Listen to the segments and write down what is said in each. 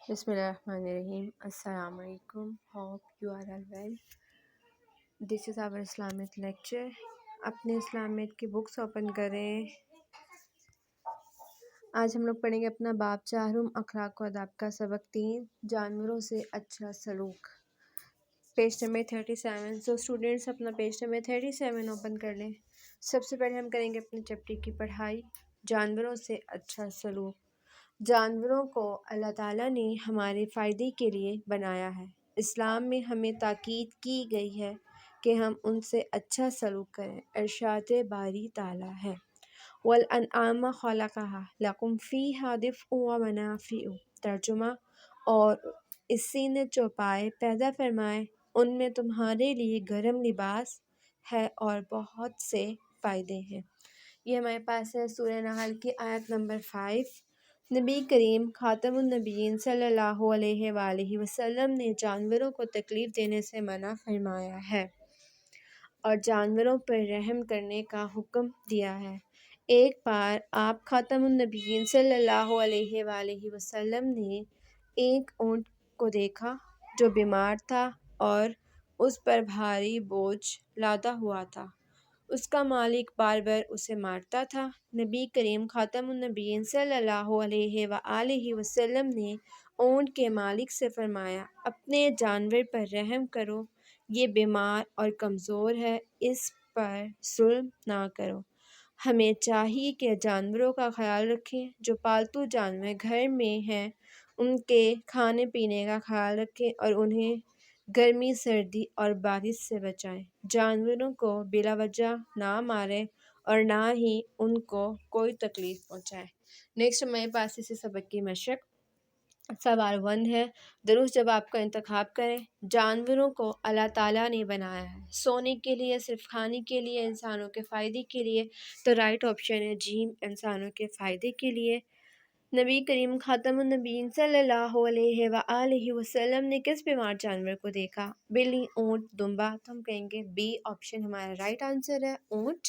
بسم اللہ الرحمن الرحیم. السلام علیکم. Hope you are all well. This is our Islamic lecture. اپنے اسلامک کی بکس اوپن کریں. آج ہم لوگ پڑھیں گے اپنا باب 4 اخلاق و آداب کا سبق 3 جانوروں سے اچھا سلوک، پیج نمبر 37. سو اسٹوڈینٹس اپنا پیج نمبر 37 اوپن کر لیں. سب سے پہلے ہم کریں گے اپنے چیپٹر کی پڑھائی، جانوروں سے اچھا سلوک. جانوروں کو اللہ تعالیٰ نے ہمارے فائدے کے لیے بنایا ہے. اسلام میں ہمیں تاکید کی گئی ہے کہ ہم ان سے اچھا سلوک کریں. ارشاد باری تعالیٰ ہے وَالْأَنْعَامَ خَلَقَهَا لَكُمْ فِيهَا دِفْءٌ وَمَنَافِعُ. ترجمہ، اور اسی نے چوپائے پیدا فرمائے، ان میں تمہارے لیے گرم لباس ہے اور بہت سے فائدے ہیں. یہ ہمارے پاس ہے سورہ نحل کی آیت نمبر 5. نبی کریم خاتم النبیین صلی اللہ علیہ وآلہ وسلم نے جانوروں کو تکلیف دینے سے منع فرمایا ہے اور جانوروں پر رحم کرنے کا حکم دیا ہے. ایک بار آپ خاتم النبیین صلی اللہ علیہ وآلہ وسلم نے ایک اونٹ کو دیکھا جو بیمار تھا اور اس پر بھاری بوجھ لادا ہوا تھا. اس کا مالک بار بار اسے مارتا تھا. نبی کریم خاتم النبیین صلی اللہ علیہ وآلہ وسلم نے اونٹ کے مالک سے فرمایا، اپنے جانور پر رحم کرو، یہ بیمار اور کمزور ہے، اس پر ظلم نہ کرو. ہمیں چاہیے کہ جانوروں کا خیال رکھیں. جو پالتو جانور گھر میں ہیں ان کے کھانے پینے کا خیال رکھیں اور انہیں گرمی، سردی اور بارش سے بچائیں. جانوروں کو بلا وجہ نہ ماریں اور نہ ہی ان کو کوئی تکلیف پہنچائیں. نیکسٹ ہمارے پاس اسی سبق کی مشق. سوال 1 ہے، درست جواب کا انتخاب کریں. جانوروں کو اللہ تعالیٰ نے بنایا ہے سونے کے لیے، صرف کھانے کے لیے، انسانوں کے فائدے کے لیے. تو رائٹ آپشن ہے جیم، انسانوں کے فائدے کے لیے. نبی کریم خاتم النبیین صلی اللہ علیہ وآلہ وسلم نے کس بیمار جانور کو دیکھا؟ بلی، اونٹ، دمبا. تو ہم کہیں گے بی آپشن ہمارا رائٹ آنسر ہے، اونٹ.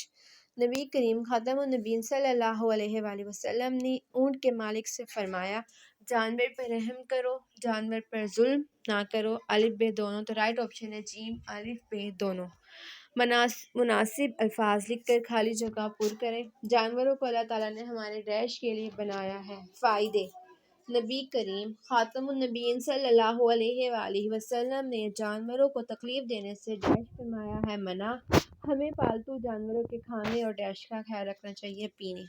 نبی کریم خاتم النبیین صلی اللہ علیہ وآلہ وسلم نے اونٹ کے مالک سے فرمایا، جانور پر رحم کرو، جانور پر ظلم نہ کرو. الف ب دونوں. تو رائٹ آپشن ہے جیم، الف ب دونوں. مناسب الفاظ لکھ کر خالی جگہ پر کریں. جانوروں کو اللہ تعالیٰ نے ہمارے رہائش کے لیے بنایا ہے. فائدے: نبی کریم خاتم النبیین صلی اللہ علیہ وآلہ وسلم نے جانوروں کو تکلیف دینے سے ڈیش فرمایا ہے منع. ہمیں پالتو جانوروں کے کھانے اور ڈیش کا خیال رکھنا چاہیے، پینے.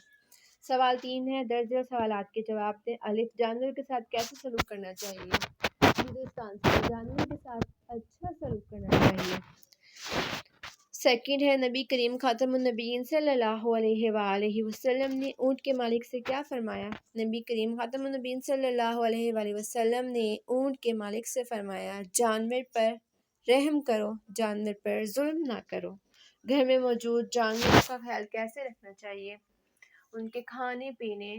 سوال 3 ہے، درج سوالات کے جواب دیں. الف، جانور کے ساتھ کیسے سلوک کرنا چاہیے؟ ہندوستان سے جانور کے ساتھ اچھا سلوک کرنا چاہیے. سیکنڈ ہے، نبی کریم خاتم النبیین صلی اللہ علیہ وآلہ وسلم نے اونٹ کے مالک سے کیا فرمایا؟ نبی کریم خاتم النبیین صلی اللہ علیہ وآلہ وسلم نے اونٹ کے مالک سے فرمایا، جانور پر رحم کرو، جانور پر ظلم نہ کرو. گھر میں موجود جانوروں کا خیال کیسے رکھنا چاہیے؟ ان کے کھانے پینے،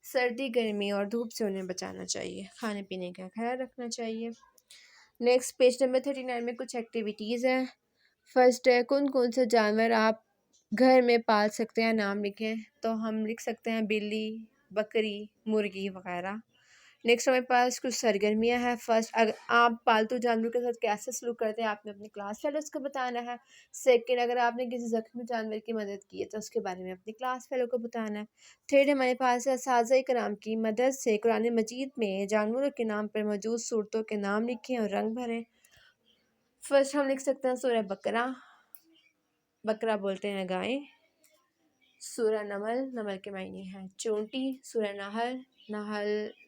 سردی، گرمی اور دھوپ سے انہیں بچانا چاہیے. کھانے پینے کا خیال رکھنا چاہیے. نیکسٹ پیج نمبر 39 میں کچھ ایکٹیویٹیز ہیں. فرسٹ ہے، کون کون سے جانور آپ گھر میں پال سکتے ہیں، نام لکھیں. تو ہم لکھ سکتے ہیں بلی، بکری، مرغی وغیرہ. نیکسٹ ہمارے پاس کچھ سرگرمیاں ہیں. فرسٹ، اگر آپ پالتو جانور کے ساتھ کیسے سلوک کرتے ہیں آپ نے اپنے کلاس فیلوز کو بتانا ہے. سیکنڈ، اگر آپ نے کسی زخمی جانور کی مدد کی ہے تو اس کے بارے میں اپنے کلاس فیلو کو بتانا ہے. تھرڈ، ہمارے پاس ہے اساتذہ کرام کی مدد سے قرآن مجید میں جانوروں کے نام پر موجود صورتوں کے نام لکھیں اور رنگ بھریں. فرسٹ ہم لکھ سکتے ہیں سورہ بقرہ، بقرہ بولتے ہیں گائے. سورہ نمل، نمل کے معنی ہے چونٹی. سورہ نحل، نحل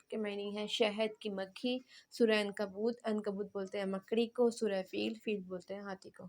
کے معنی ہے شہد کی مکھی. سورہ عنکبوت، عنکبوت بولتے ہیں مکڑی کو. سورہ فیل، فیل بولتے ہیں ہاتھی کو.